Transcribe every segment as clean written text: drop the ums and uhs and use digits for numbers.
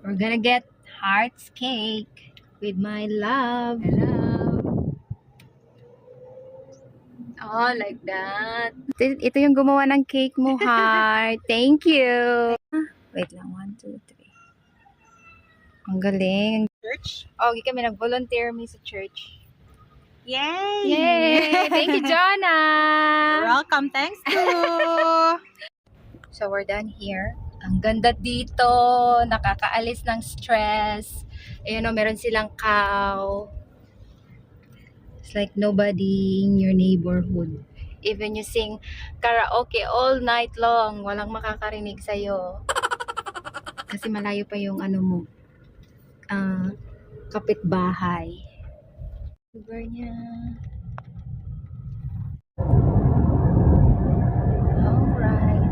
We're gonna get Heart's cake with my love. Hello. Oh, like that. Ito yung gumawa ng cake mo, Heart. Thank you. Wait lang, 1, 2, 3. Ang galing. Church? Oh, kami nag-volunteer me sa church. Yay! Yay! Thank you, Jonah! Welcome, thanks to... So, we're done here. Ang ganda dito. Nakakaalis ng stress. Ayun o, meron silang cow. It's like nobody in your neighborhood. Even you sing karaoke all night long, walang makakarinig sa'yo. Kasi malayo pa yung ano mo, kapitbahay. Lugar niya. Alright.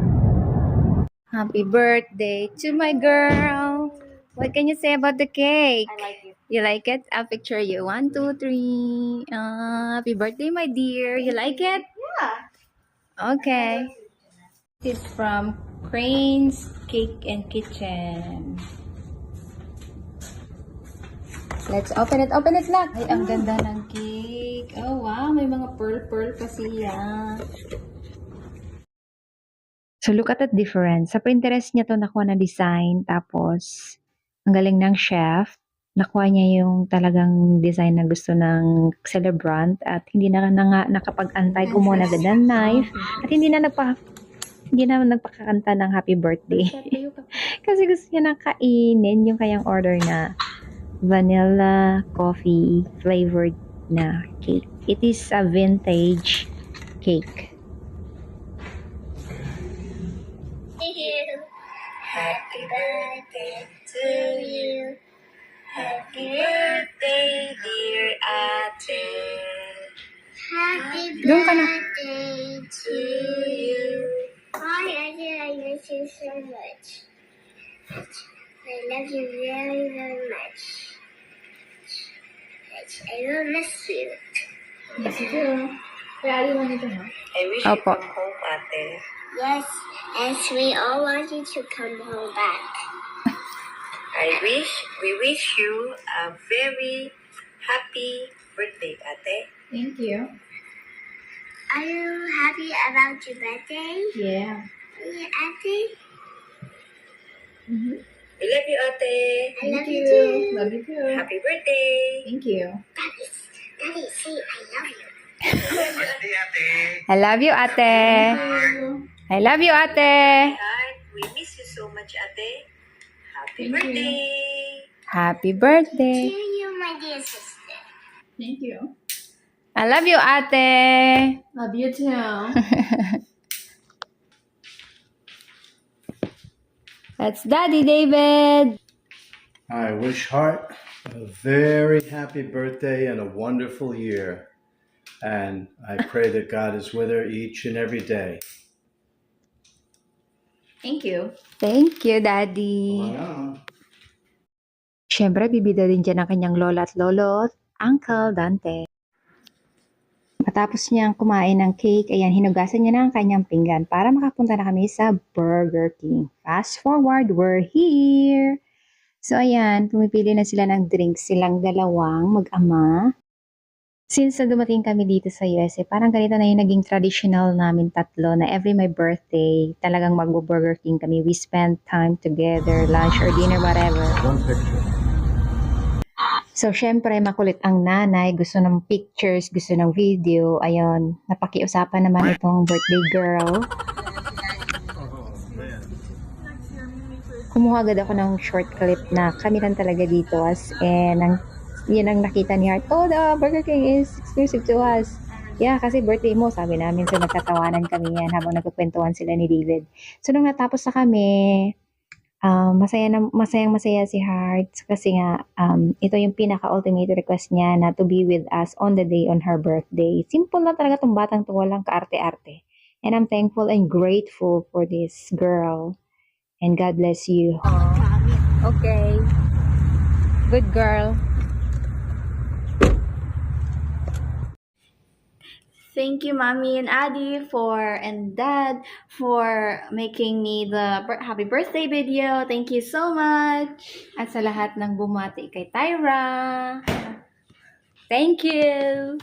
Happy birthday to my girl. What can you say about the cake? I like it. You like it? I'll picture you. 1, 2, 3. Happy birthday, my dear. You like it? Yeah. Okay. It's from Crane's Cake and Kitchen. Let's open it. Open it, Nak. Ay, ang ganda ng cake. Oh, wow. May mga pearl pa siya. So, look at that difference. Sa Pinterest niya to nakuha na design. Tapos, ang galing ng chef. Nakuha niya yung talagang design na gusto ng celebrant. At hindi na nga nakapag-antay. Kumuha na agad ng knife. At hindi na nagpakakanta ng happy birthday. Kasi gusto niya nang kainin yung kayang order na vanilla coffee flavored na cake. It is a vintage cake. Happy birthday to you. Happy birthday, dear Ate. Happy Doon ka na. birthday to you. Hi, Ate, I miss you so much. I love you very, very much. I will miss you. Yes, you do. Kaya aliwan nito, ha? I wish Opo. you come home, ate. Yes, as we all want you to come home back. We wish you a very happy birthday, ate. Thank you. Are you happy about your birthday? Yeah. Ate? We love you, ate. I love you too. Love you too. Happy birthday. Thank you. Daddy, say I love you. I love you, Ate. I love you, Ate. Heart, we miss you so much, ate. Happy Thank you. birthday. Happy To birthday. you, my dear sister. Thank you. I love you, Ate. Love you too. That's Daddy David. I wish Heart a very happy birthday and a wonderful year. And I pray that God is with her each and every day. Thank you. Thank you, Daddy. Wow. Siyempre, bibida din dyan ang kanyang lola at lolo, Uncle Dante. Matapos niyang kumain ng cake, ayan, hinugasan niya na ang kanyang pinggan para makapunta na kami sa Burger King. Fast forward, we're here! So, ayan, pumipili na sila ng drinks, silang dalawang mag-ama. Since na dumating kami dito sa USA, parang ganito na yung naging traditional namin tatlo na every my birthday, talagang mag-Burger King kami. We spend time together, lunch or dinner, whatever. One picture. So, syempre, makulit ang nanay. Gusto ng pictures, gusto ng video. Ayun, napakiusapan naman itong birthday girl. Kumuha agad ako ng short clip na kami lang talaga dito as yun ang nakita ni Heart. Oh, the Burger King is exclusive to us. Yeah, kasi birthday mo, sabi namin. So, nagtatawanan kami yan habang nagkukwentuhan sila ni David. So, nung natapos na kami, masayang-masaya si Heart kasi nga, ito yung pinaka-ultimate request niya na to be with us on the day on her birthday. Simple lang talaga tong batang to, walang kaarte-arte. And I'm thankful and grateful for this girl. And God bless you. Okay. Good girl. Thank you, Mommy and Addy and Dad for making me the happy birthday video. Thank you so much. At sa lahat ng bumati kay Tyra. Thank you!